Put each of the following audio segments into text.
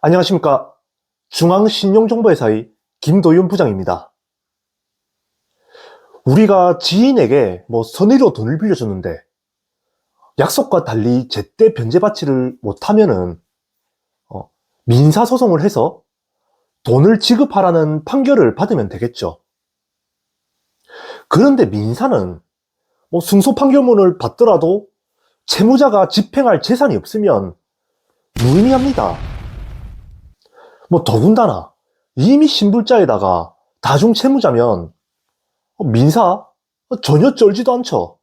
안녕하십니까. 중앙신용정보회사의 김도윤 부장입니다. 우리가 지인에게 선의로 돈을 빌려줬는데 약속과 달리 제때 변제받지를 못하면은 민사소송을 해서 돈을 지급하라는 판결을 받으면 되겠죠. 그런데 민사는 승소 판결문을 받더라도 채무자가 집행할 재산이 없으면 무의미합니다. 더군다나 이미 신불자에다가 다중채무자면 민사 전혀 쩔지도 않죠.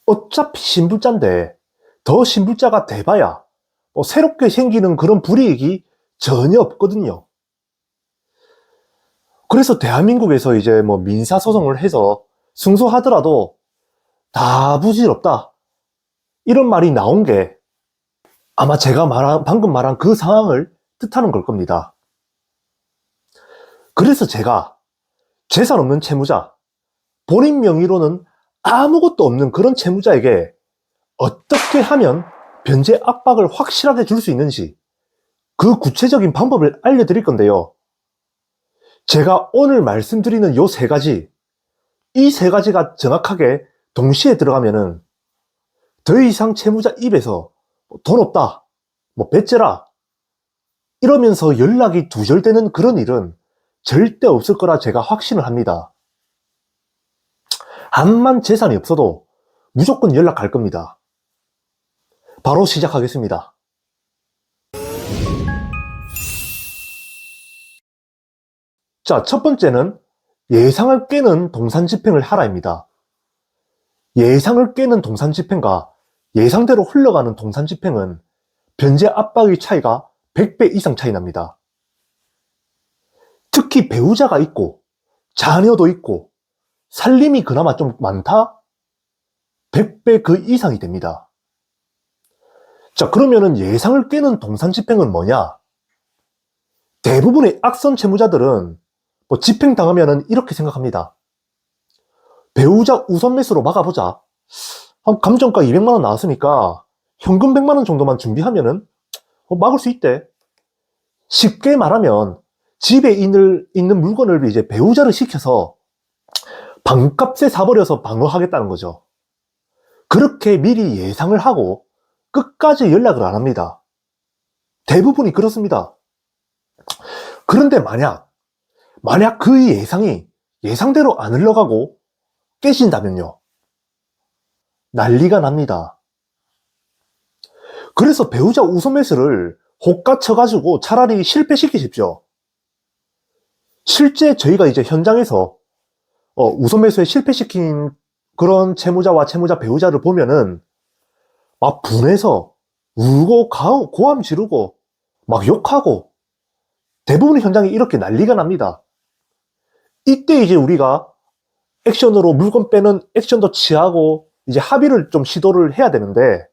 어차피 신불자인데 더 신불자가 돼봐야 새롭게 생기는 그런 불이익이 전혀 없거든요. 그래서 대한민국에서 이제 민사소송을 해서 승소하더라도 다 부질없다, 이런 말이 나온 게 아마 제가 방금 말한 그 상황을 뜻하는 걸 겁니다. 그래서 제가 재산 없는 채무자, 본인 명의로는 아무것도 없는 그런 채무자에게 어떻게 하면 변제 압박을 확실하게 줄 수 있는지 그 구체적인 방법을 알려드릴 건데요. 제가 오늘 말씀드리는 요 세 가지, 이 세 가지가 정확하게 동시에 들어가면은 더 이상 채무자 입에서 돈 없다, 배째라 이러면서 연락이 두절되는 그런 일은 절대 없을 거라 제가 확신을 합니다. 암만 재산이 없어도 무조건 연락할 겁니다. 바로 시작하겠습니다. 자, 첫 번째는 예상을 깨는 동산집행을 하라입니다. 예상을 깨는 동산집행과 예상대로 흘러가는 동산집행은 변제 압박의 차이가 100배 이상 차이 납니다. 특히 배우자가 있고 자녀도 있고 살림이 그나마 좀 많다? 100배 그 이상이 됩니다. 자, 그러면은 예상을 깨는 동산집행은 뭐냐? 대부분의 악선 채무자들은 집행당하면은 이렇게 생각합니다. 배우자 우선 매수로 막아보자. 감정가 200만원 나왔으니까 현금 100만원 정도만 준비하면은 막을 수 있대. 쉽게 말하면 집에 있는 물건을 이제 배우자를 시켜서 반값에 사버려서 방어하겠다는 거죠. 그렇게 미리 예상을 하고 끝까지 연락을 안 합니다. 대부분이 그렇습니다. 그런데 만약 그 예상이 예상대로 안 흘러가고 깨진다면요, 난리가 납니다. 그래서 배우자 우선 매수를 호가 쳐가지고 차라리 실패시키십시오. 실제 저희가 이제 현장에서 우선 매수에 실패시킨 그런 채무자와 채무자 배우자를 보면은 막 분해서 울고 고함 지르고 막 욕하고, 대부분의 현장이 이렇게 난리가 납니다. 이때 이제 우리가 액션으로 물건 빼는 액션도 취하고 이제 합의를 좀 시도를 해야 되는데,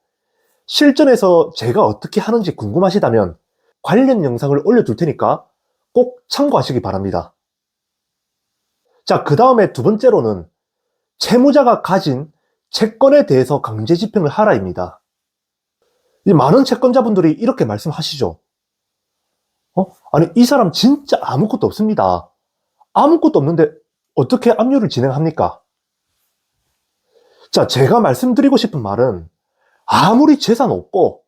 실전에서 제가 어떻게 하는지 궁금하시다면 관련 영상을 올려둘 테니까 꼭 참고하시기 바랍니다. 자, 그 다음에 두 번째로는 채무자가 가진 채권에 대해서 강제 집행을 하라입니다. 많은 채권자분들이 이렇게 말씀하시죠. 아니, 이 사람 진짜 아무것도 없습니다. 아무것도 없는데 어떻게 압류를 진행합니까? 자, 제가 말씀드리고 싶은 말은 아무리 재산 없고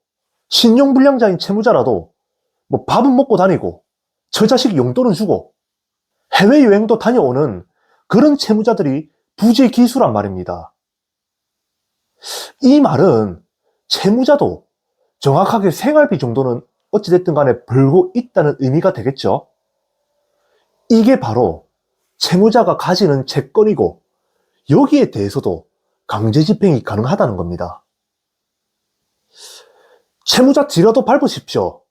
신용불량자인 채무자라도 밥은 먹고 다니고 처자식 용돈은 주고 해외여행도 다녀오는 그런 채무자들이 부재기수란 말입니다. 이 말은 채무자도 정확하게 생활비 정도는 어찌됐든 간에 벌고 있다는 의미가 되겠죠. 이게 바로 채무자가 가지는 채권이고 여기에 대해서도 강제 집행이 가능하다는 겁니다. 채무자 뒤라도 밟으십시오.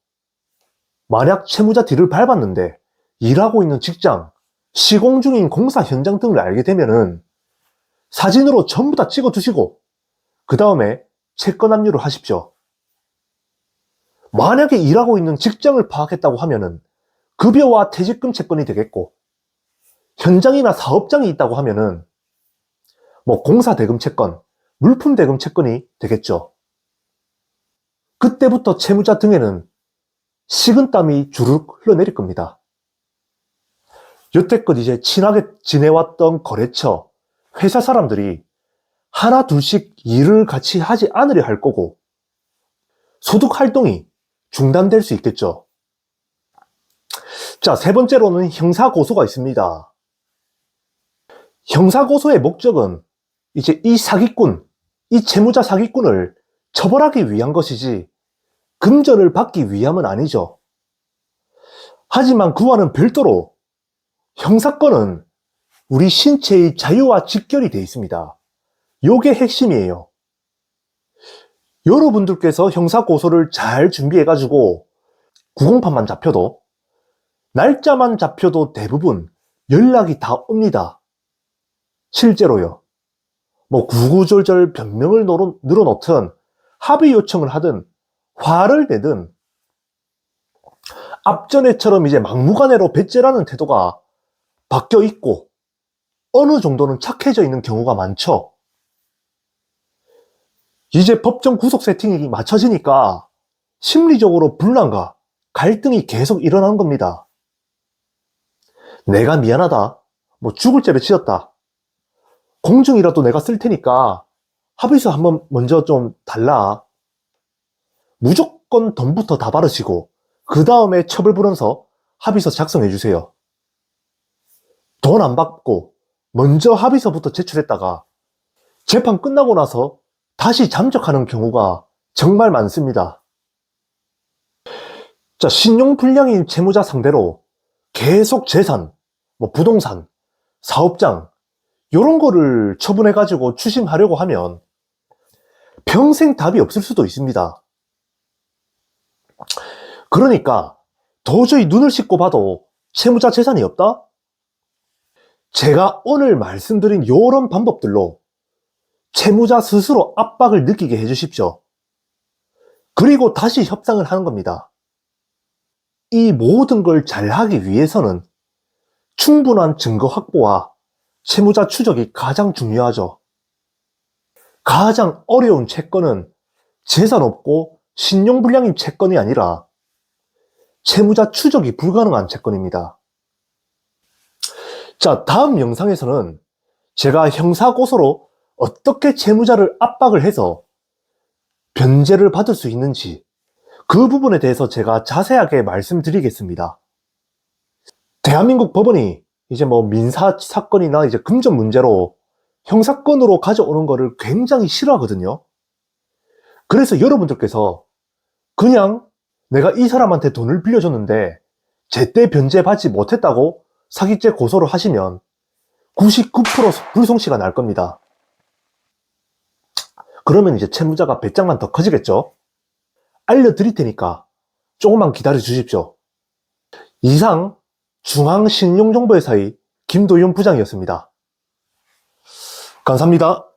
만약 채무자 뒤를 밟았는데 일하고 있는 직장, 시공 중인 공사 현장 등을 알게 되면은 사진으로 전부 다 찍어 두시고 그 다음에 채권 압류를 하십시오. 만약에 일하고 있는 직장을 파악했다고 하면은 급여와 퇴직금 채권이 되겠고, 현장이나 사업장이 있다고 하면은 공사 대금 채권, 물품 대금 채권이 되겠죠. 그때부터 채무자 등에는 식은땀이 주르륵 흘러내릴 겁니다. 여태껏 이제 친하게 지내왔던 거래처, 회사 사람들이 하나 둘씩 일을 같이 하지 않으려 할 거고, 소득 활동이 중단될 수 있겠죠. 자, 세 번째로는 형사고소가 있습니다. 형사고소의 목적은 이제 이 사기꾼, 이 채무자 사기꾼을 처벌하기 위한 것이지 금전을 받기 위함은 아니죠. 하지만 그와는 별도로 형사권은 우리 신체의 자유와 직결이 되어 있습니다. 요게 핵심이에요. 여러분들께서 형사고소를 잘 준비해가지고 구공판만 잡혀도, 날짜만 잡혀도 대부분 연락이 다 옵니다. 실제로요. 뭐 구구절절 변명을 늘어놓든 합의 요청을 하든 화를 내든 앞전에처럼 이제 막무가내로 배째라는 태도가 바뀌어 있고 어느 정도는 착해져 있는 경우가 많죠. 이제 법정 구속 세팅이 맞춰지니까 심리적으로 불안과 갈등이 계속 일어나는 겁니다. 내가 미안하다, 뭐 죽을 죄를 지었다, 공증이라도 내가 쓸 테니까 합의서 한번 먼저 좀 달라. 무조건 돈부터 다 받으시고 그 다음에 처벌불원서 합의서 작성해 주세요. 돈 안 받고 먼저 합의서부터 제출했다가 재판 끝나고 나서 다시 잠적하는 경우가 정말 많습니다. 자, 신용불량인 채무자 상대로 계속 재산, 뭐 부동산, 사업장 이런 거를 처분해가지고 추심하려고 하면 평생 답이 없을 수도 있습니다. 그러니까 도저히 눈을 씻고 봐도 채무자 재산이 없다? 제가 오늘 말씀드린 이런 방법들로 채무자 스스로 압박을 느끼게 해주십시오. 그리고 다시 협상을 하는 겁니다. 이 모든 걸 잘하기 위해서는 충분한 증거 확보와 채무자 추적이 가장 중요하죠. 가장 어려운 채권은 재산 없고 신용불량인 채권이 아니라 채무자 추적이 불가능한 채권입니다. 자, 다음 영상에서는 제가 형사고소로 어떻게 채무자를 압박을 해서 변제를 받을 수 있는지 그 부분에 대해서 제가 자세하게 말씀드리겠습니다. 대한민국 법원이 이제 뭐 민사 사건이나 이제 금전 문제로 형사건으로 가져오는 거를 굉장히 싫어하거든요. 그래서 여러분들께서 그냥 내가 이 사람한테 돈을 빌려줬는데 제때 변제받지 못했다고 사기죄 고소를 하시면 99% 불송치가 날 겁니다. 그러면 이제 채무자가 배짱만 더 커지겠죠? 알려드릴 테니까 조금만 기다려 주십시오. 이상 중앙신용정보회사의 김도윤 부장이었습니다. 감사합니다.